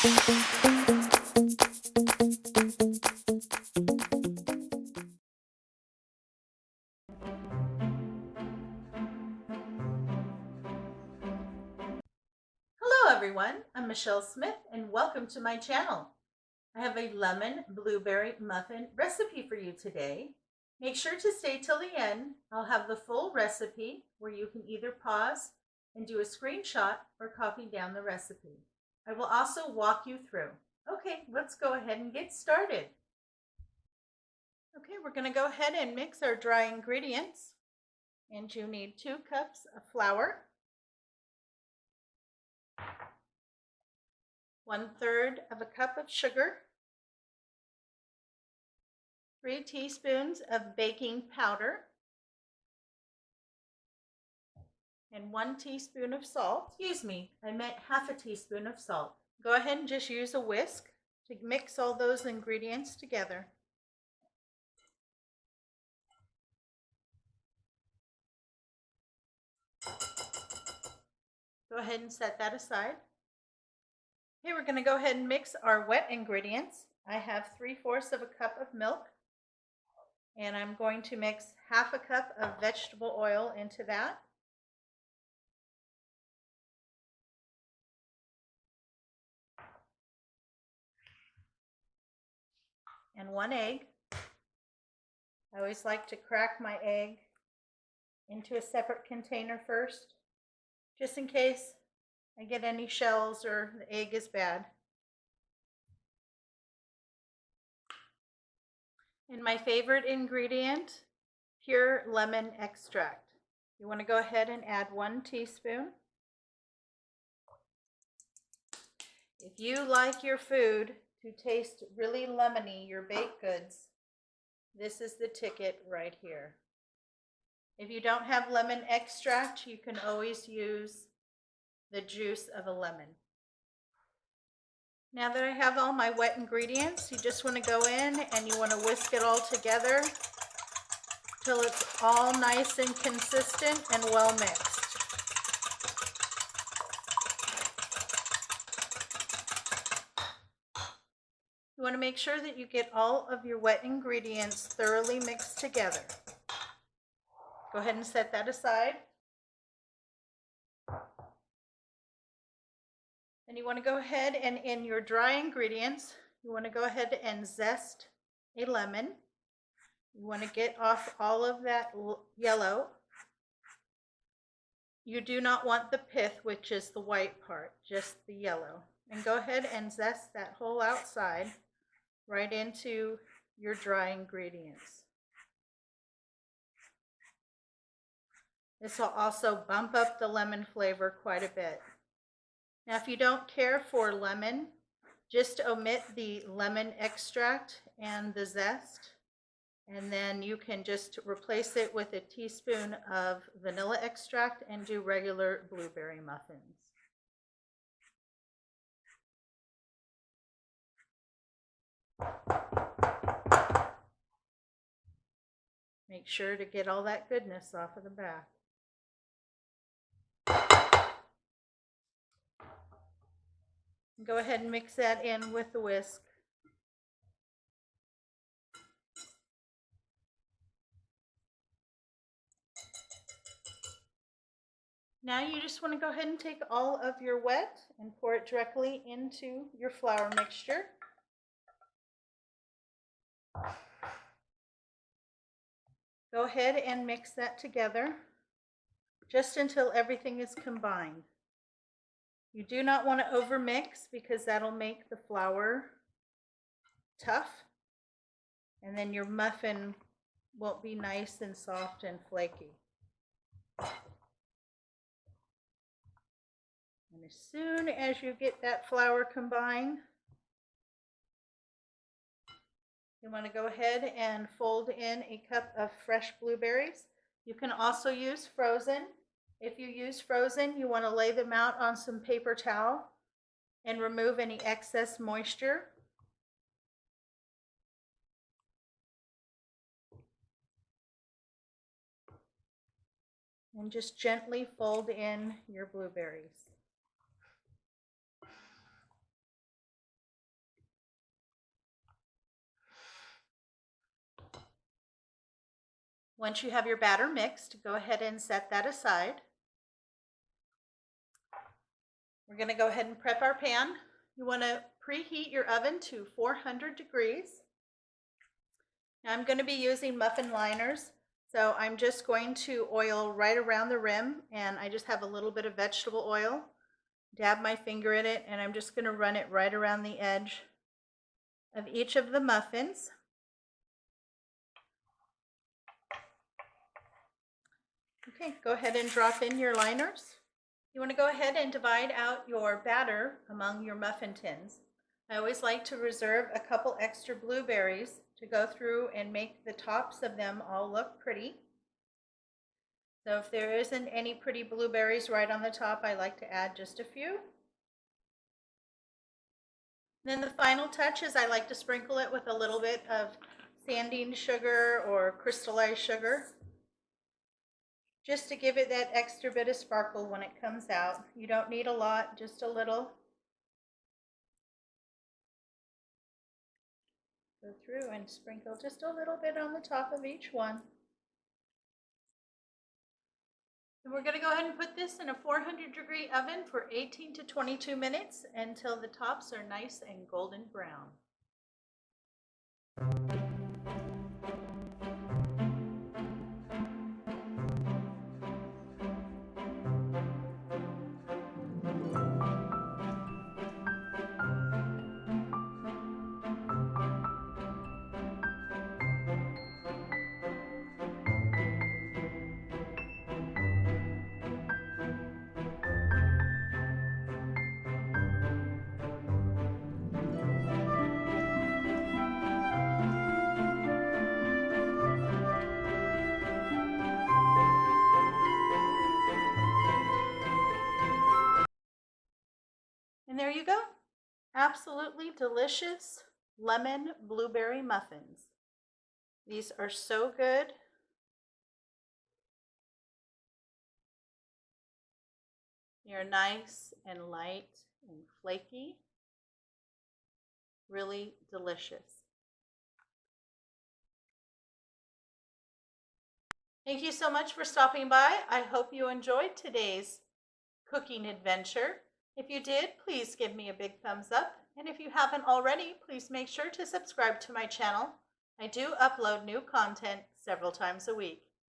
Hello everyone, I'm Michelle Smith and welcome to my channel. I have a lemon blueberry muffin recipe for you today. Make sure to stay till the end. I'll have the full recipe where you can either pause and do a screenshot or copy down the recipe. I will also walk you through. Okay, let's go ahead and get started. Okay, we're going to go ahead and mix our dry ingredients. And you need 2 cups of flour, 1/3 of a cup of sugar, 3 teaspoons of baking powder, and 1 teaspoon of salt. Excuse me, I meant half a teaspoon of salt. Go ahead and just use a whisk to mix all those ingredients together. Go ahead and set that aside. Okay, we're going to go ahead and mix our wet ingredients. I have 3/4 of a cup of milk, and I'm going to mix half a cup of vegetable oil into that. And 1 egg. I always like to crack my egg into a separate container first, just in case I get any shells or the egg is bad. And my favorite ingredient, pure lemon extract. You want to go ahead and add 1 teaspoon. If you like your food to taste really lemony, your baked goods, this is the ticket right here. If you don't have lemon extract, you can always use the juice of a lemon. Now that I have all my wet ingredients, you just want to go in and you want to whisk it all together till it's all nice and consistent and well mixed. You want to make sure that you get all of your wet ingredients thoroughly mixed together. Go ahead and set that aside. And you want to go ahead and in your dry ingredients, you want to go ahead and zest a lemon. You want to get off all of that yellow. You do not want the pith, which is the white part, just the yellow. And go ahead and zest that whole outside right into your dry ingredients. This will also bump up the lemon flavor quite a bit. Now, if you don't care for lemon, just omit the lemon extract and the zest, and then you can just replace it with a teaspoon of vanilla extract and do regular blueberry muffins. Make sure to get all that goodness off of the back. Go ahead and mix that in with the whisk. Now you just want to go ahead and take all of your wet and pour it directly into your flour mixture. Go ahead and mix that together just until everything is combined. You do not want to overmix because that'll make the flour tough, and then your muffin won't be nice and soft and flaky. And as soon as you get that flour combined, you want to go ahead and fold in a cup of fresh blueberries. You can also use frozen. If you use frozen, you want to lay them out on some paper towel and remove any excess moisture. And just gently fold in your blueberries. Once you have your batter mixed, go ahead and set that aside. We're going to go ahead and prep our pan. You want to preheat your oven to 400 degrees. Now I'm going to be using muffin liners, so I'm just going to oil right around the rim, and I just have a little bit of vegetable oil. Dab my finger in it, and I'm just going to run it right around the edge of each of the muffins. Okay, go ahead and drop in your liners. You want to go ahead and divide out your batter among your muffin tins. I always like to reserve a couple extra blueberries to go through and make the tops of them all look pretty. So if there isn't any pretty blueberries right on the top, I like to add just a few. Then the final touch is I like to sprinkle it with a little bit of sanding sugar or crystallized sugar, just to give it that extra bit of sparkle when it comes out. You don't need a lot, just a little. Go through and sprinkle just a little bit on the top of each one. And we're going to go ahead and put this in a 400-degree oven for 18 to 22 minutes until the tops are nice and golden brown. And there you go. Absolutely delicious lemon blueberry muffins. These are so good. They're nice and light and flaky. Really delicious. Thank you so much for stopping by. I hope you enjoyed today's cooking adventure. If you did, please give me a big thumbs up. And if you haven't already, please make sure to subscribe to my channel. I do upload new content several times a week.